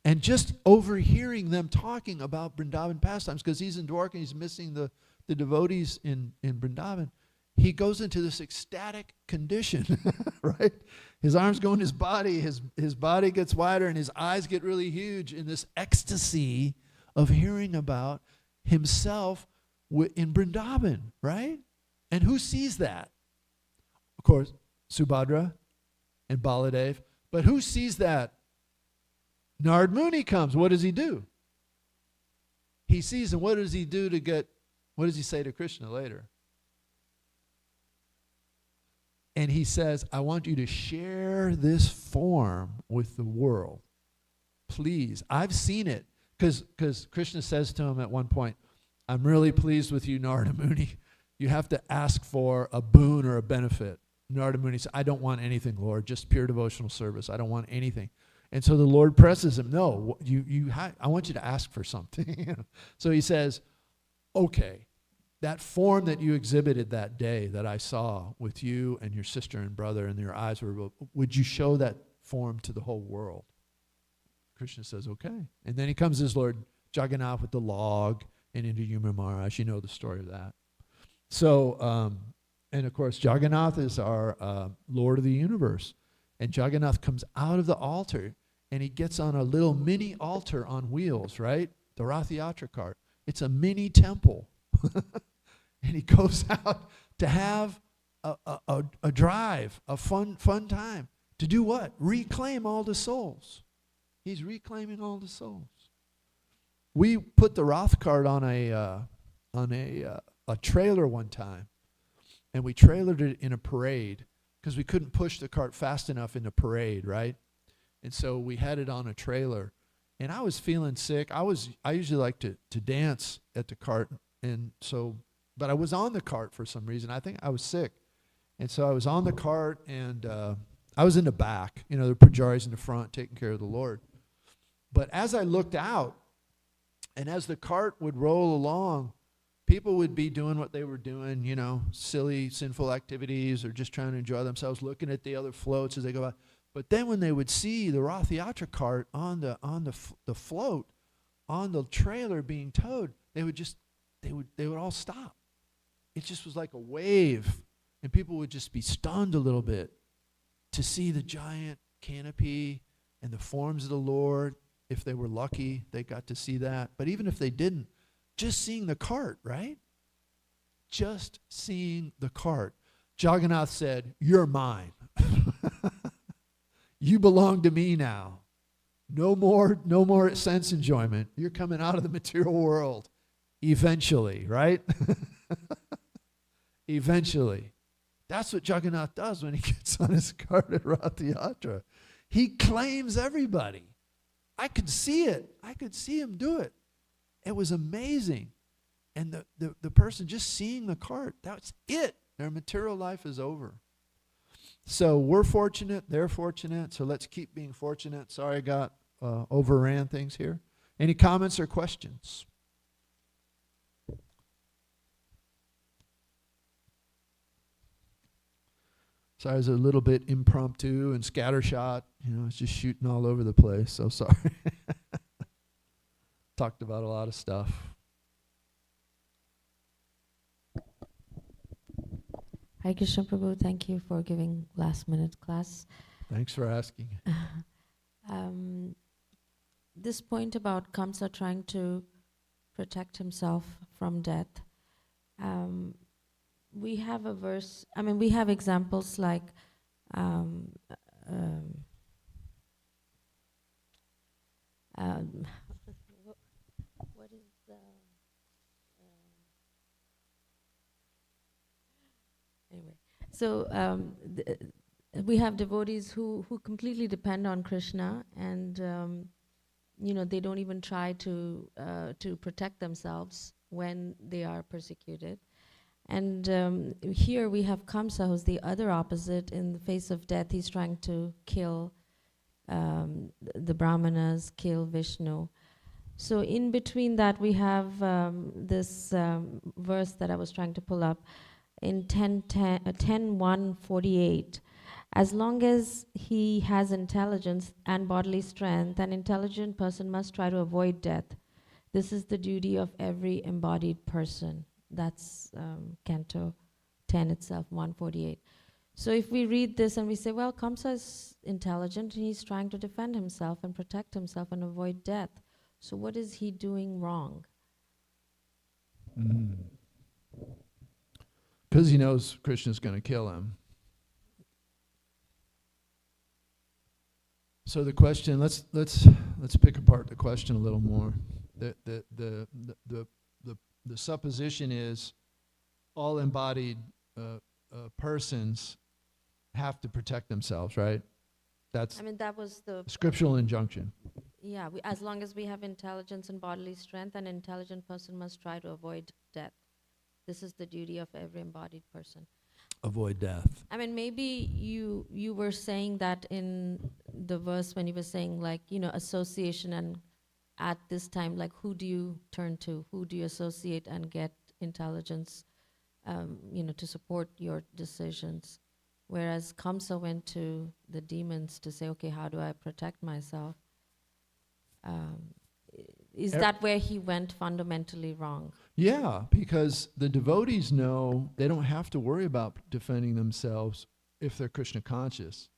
And just overhearing them talking about Vrindavan pastimes, because he's in Dwarka and he's missing the devotees in Vrindavan, he goes into this ecstatic condition, right? His arms go in his body, his body gets wider, and his eyes get really huge in this ecstasy of hearing about himself in Vrindavan, right? And who sees that? Of course, Subhadra and Baladev. But who sees that? Narad Muni comes. What does he do? He sees, and what does he do to get, what does he say to Krishna later? And he says, I want you to share this form with the world. Please. I've seen it. Because Krishna says to him at one point, I'm really pleased with you, Narada Muni. You have to ask for a boon or a benefit. Narada Muni said, I don't want anything, Lord, just pure devotional service. I don't want anything. And so the Lord presses him, no, I want you to ask for something. So he says, okay, that form that you exhibited that day that I saw with you and your sister and brother and your eyes were, would you show that form to the whole world? Krishna says, okay. And then he comes as Lord Jagannath with the log and into Yuma Maharaj. You know the story of that. So, and of course, Jagannath is our Lord of the universe. And Jagannath comes out of the altar and he gets on a little mini altar on wheels, right? The Rath Yatra cart. It's a mini temple. And he goes out to have a drive, a fun time. To do what? Reclaim all the souls. He's reclaiming all the souls. We put the Rath cart on a trailer one time, and we trailered it in a parade because we couldn't push the cart fast enough in the parade, right? And so we had it on a trailer, and I was feeling sick. I usually like to dance at the cart, and so, but I was on the cart for some reason. I think I was sick, and so I was on the cart, and I was in the back. You know, the pujaris in the front taking care of the Lord. But as I looked out, and as the cart would roll along, people would be doing what they were doing, you know, silly, sinful activities or just trying to enjoy themselves, looking at the other floats as they go by. But then when they would see the Rath Yatra cart on the float, on the trailer being towed, they would all stop. It just was like a wave, and people would just be stunned a little bit to see the giant canopy and the forms of the Lord. If they were lucky, they got to see that. But even if they didn't, just seeing the cart, right? Just seeing the cart. Jagannath said, you're mine. You belong to me now. No more sense enjoyment. You're coming out of the material world eventually, right? Eventually. That's what Jagannath does when he gets on his cart at Rath Yatra. He claims everybody. I could see it. I could see him do it. It was amazing. And the person just seeing the cart, that's it. Their material life is over. So we're fortunate, they're fortunate, so let's keep being fortunate. Sorry I got overran things here. Any comments or questions? So I was a little bit impromptu and scattershot. You know, it's just shooting all over the place, so sorry. Talked about a lot of stuff. Hare Krishna Prabhu, thank you for giving last minute class. Thanks for asking. This point about Kamsa trying to protect himself from death, we have a verse, we have examples like what is the anyway? So we have devotees who completely depend on Krishna, and they don't even try to protect themselves. when they are persecuted. And here we have Kamsa, who's the other opposite. In the face of death, he's trying to kill the Brahmanas, kill Vishnu. So in between that, we have this verse that I was trying to pull up in 10:1:48. As long as he has intelligence and bodily strength, an intelligent person must try to avoid death. This is the duty of every embodied person. That's Canto 10 itself, 148. So if we read this and we say, well, Kamsa is intelligent and he's trying to defend himself and protect himself and avoid death. So what is he doing wrong? Because he knows Krishna's going to kill him. So the question, let's pick apart the question a little more. The supposition is all embodied persons have to protect themselves, right? That's That was the scriptural injunction. Yeah, as long as we have intelligence and bodily strength, an intelligent person must try to avoid death. This is the duty of every embodied person. Avoid death. Maybe you were saying that in the verse when you were saying, like, association, and at this time, like, who do you turn to? Who do you associate and get intelligence, to support your decisions? Whereas Kamsa went to the demons to say, okay, how do I protect myself? Is that where he went fundamentally wrong? Yeah, because the devotees know they don't have to worry about defending themselves if they're Krishna conscious.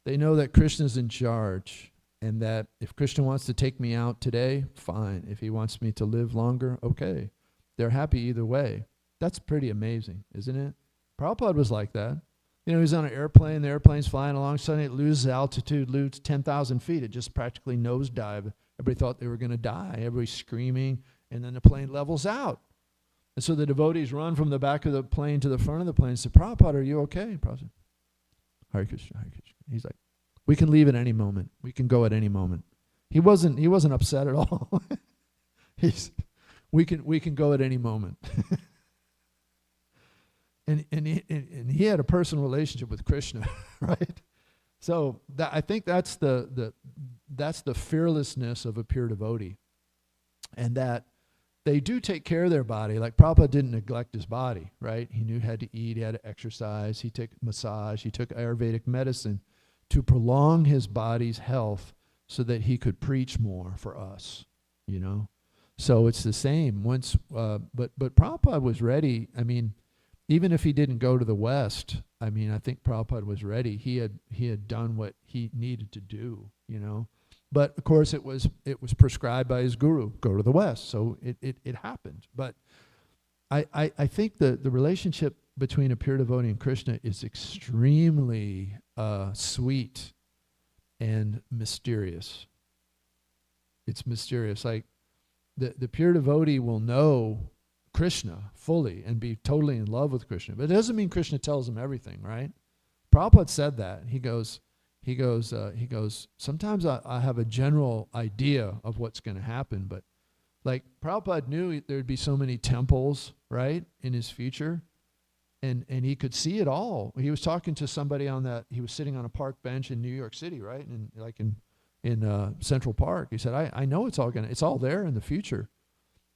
They know that Krishna's in charge, and that if Krishna wants to take me out today, fine. If he wants me to live longer, okay. They're happy either way. That's pretty amazing, isn't it? Prabhupada was like that. He was on an airplane, the airplane's flying along, suddenly it loses altitude, loses 10,000 feet. It just practically nosedived. Everybody thought they were going to die. Everybody's screaming, and then the plane levels out. And so the devotees run from the back of the plane to the front of the plane and say, Prabhupada, are you okay? Prabhupada said, Hare Krishna, Hare Krishna. He's like, we can leave at any moment. We can go at any moment. He wasn't upset at all. We can go at any moment. And he had a personal relationship with Krishna, right? So I think that's the fearlessness of a pure devotee, and that they do take care of their body. Like Prabhupada didn't neglect his body, right? He knew he had to eat, he had to exercise, he took massage, he took Ayurvedic medicine to prolong his body's health so that he could preach more for us, So it's the same. But Prabhupada was ready. Even if he didn't go to the West, I think Prabhupada was ready. He had done what he needed to do, But of course, it was prescribed by his guru, go to the West. So it happened. But I think the relationship between a pure devotee and Krishna is extremely sweet and mysterious. It's mysterious. Like the pure devotee will know Krishna fully and be totally in love with Krishna. But it doesn't mean Krishna tells him everything, right? Prabhupada said that. He goes, sometimes I have a general idea of what's going to happen, but like Prabhupada knew there'd be so many temples, right, in his future, and he could see it all. He was talking to somebody he was sitting on a park bench in New York City, right, and like in Central Park. He said, I know it's all there in the future.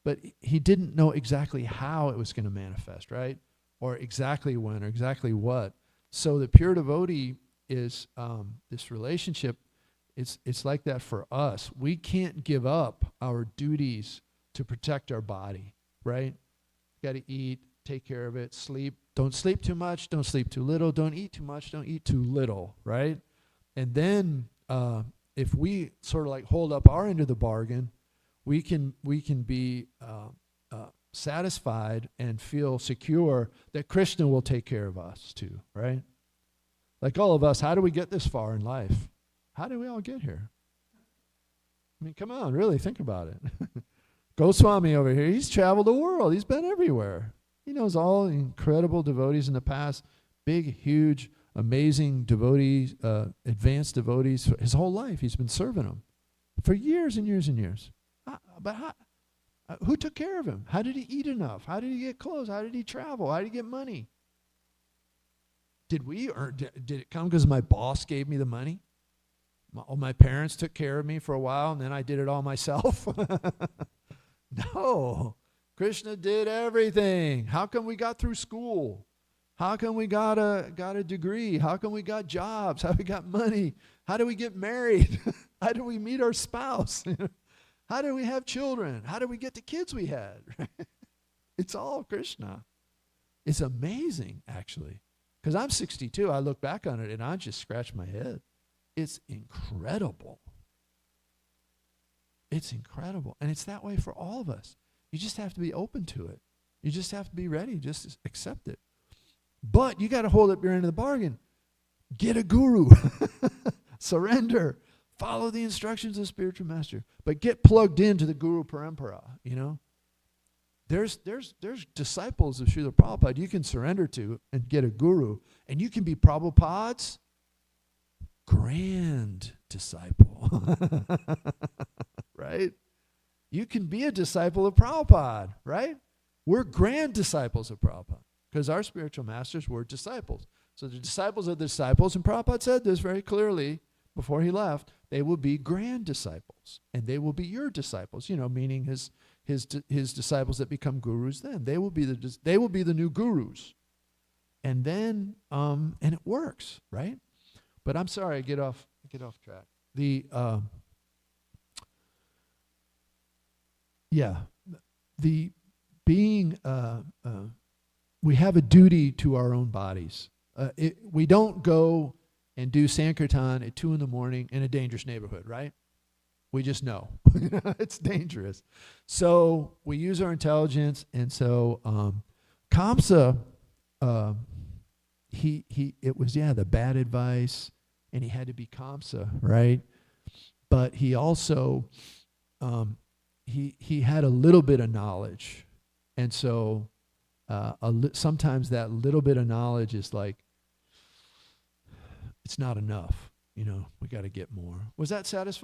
But he didn't know exactly how it was going to manifest, right? Or exactly when, or exactly what. So the pure devotee is this relationship. It's like that for us. We can't give up our duties to protect our body, right? Got to eat, take care of it, sleep. Don't sleep too much. Don't sleep too little. Don't eat too much. Don't eat too little, right? And then if we sort of like hold up our end of the bargain, we can be satisfied and feel secure that Krishna will take care of us too, right? Like all of us, how do we get this far in life? How did we all get here? Come on, really think about it. Goswami over here, he's traveled the world. He's been everywhere. He knows all the incredible devotees in the past, big, huge, amazing devotees, advanced devotees. His whole life, he's been serving them for years and years and years. But Who took care of him? How did he eat enough? How did he get clothes? How did he travel? How did he get money? Did we, or did it come because my boss gave me the money? My parents took care of me for a while, and then I did it all myself? No. Krishna did everything. How come we got through school? How come we got a degree? How come we got jobs? How we got money? How do we get married? How do we meet our spouse? How do we have children? How do we get the kids we had? It's all Krishna. It's amazing, actually. Because I'm 62, I look back on it and I just scratch my head. It's incredible. It's incredible. And it's that way for all of us. You just have to be open to it. You just have to be ready. Just accept it. But you got to hold up your end of the bargain. Get a guru. Surrender. Follow the instructions of the spiritual master. But get plugged into the Guru Parampara, you know. There's disciples of Srila Prabhupada you can surrender to and get a guru. And you can be Prabhupada's grand disciple. Right? You can be a disciple of Prabhupada, right? We're grand disciples of Prabhupada because our spiritual masters were disciples. So the disciples of the disciples, and Prabhupada said this very clearly before he left, they will be grand disciples and they will be your disciples, you know, meaning his disciples that become gurus then. They will be the new gurus. And then, and it works, right? But I'm sorry, I get off track. We have a duty to our own bodies. We don't go and do Sankirtan at 2 a.m. in a dangerous neighborhood, right? We just know. It's dangerous. So we use our intelligence, and so Kamsa, it was the bad advice, and he had to be Kamsa, right? But he also he had a little bit of knowledge, and so sometimes that little bit of knowledge is like, it's not enough. You know, we got to get more. Was that satisfying?